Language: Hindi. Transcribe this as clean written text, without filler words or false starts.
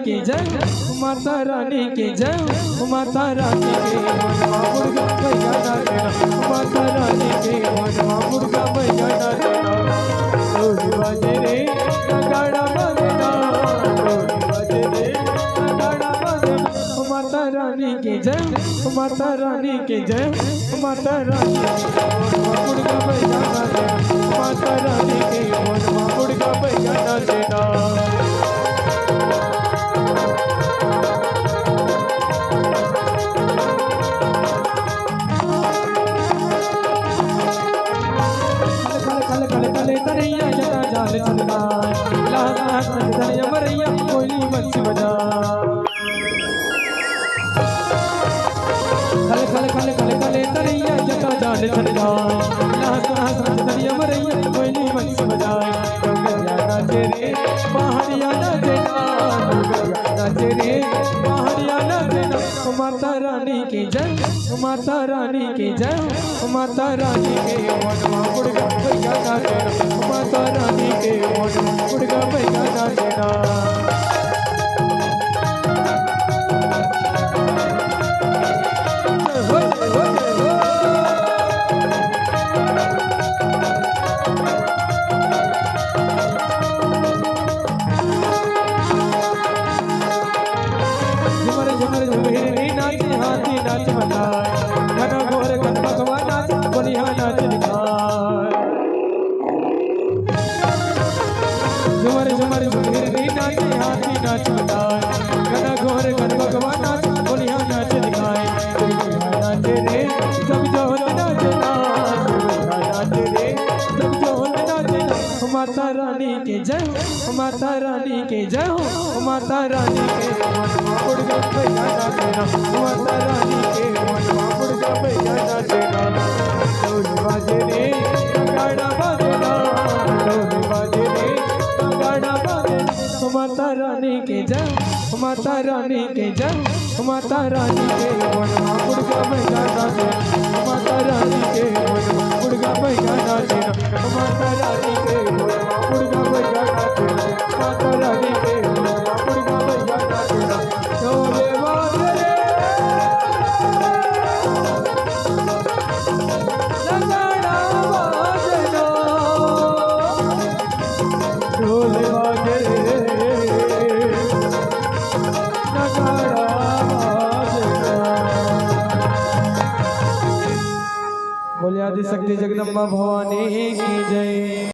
की जय, माता रानी की जय, माता रानी के मनवा मुर्गा भैया नाचना, माता रानी के मनवा मुर्गा भैया नाचना। ढोल बाजे रे नगाड़ा बजना, ढोल बाजे रे नगाड़ा बजना। माता रानी की जय, माता रानी की जय, माता रानी के मनवा मुर्गा भैया नाचना, माता रानी के मनवा मुर्गा भैया नाचना। तरैया जटा जाल चलना, लाख लाख तरैया मरैया कोयली बंसी बजा। खल खल खल खल खल तरैया जटा जाल चलना, लाख लाख तरैया मरैया कोयली बंसी बजाए। डोगरिया नाचे रे पहाड़िया नाचे ना, डोगरिया नाचे रे पहाड़िया नाचे ना। माता रानी की जय, माता रानी की जय, माता रानी के मनवा मुर्गा भैया नाचना, माता रानी के मनवा मुर्गा भैया नाचना। झुमर झुमर झुमरी नाचे हाथी नाच मचाए, घना घोर घन भगवान नाच बोलिया नाच दिखाए। झुमर झुमर झुमरी नाचे हाथी नाच मचाए, घना घोर घन भगवान नाच बोलिया नाच दिखाए। नाचे रे सब जोर नाचना, नाचे रे सब जोर नाचना। माता रानी के जय, माता रानी के जय, माता रानी के मनवा मुर्गा भैया नाचना, माता रानी के मनवा मुर्गा भैया नाचना। ढोल बाजे रे नगाड़ा बजना, ढोल बाजे रे नगाड़ा बजना। माता रानी के जय, माता रानी के जय, माता रानी के मनवा मुर्गा भैया नाचना, माता रानी के मनवा मुर्गा भैया नाचना, माता रानी के मनवा मुर्गा भैया नाचना, माता रानी के मनवा मुर्गा भैया नाचना। ढोल बाजे रे नगाड़ा बजना, ढोल बाजे रे नगाड़ा बजना। बोले आदि शक्ति जगदम्बा भवानी की जय।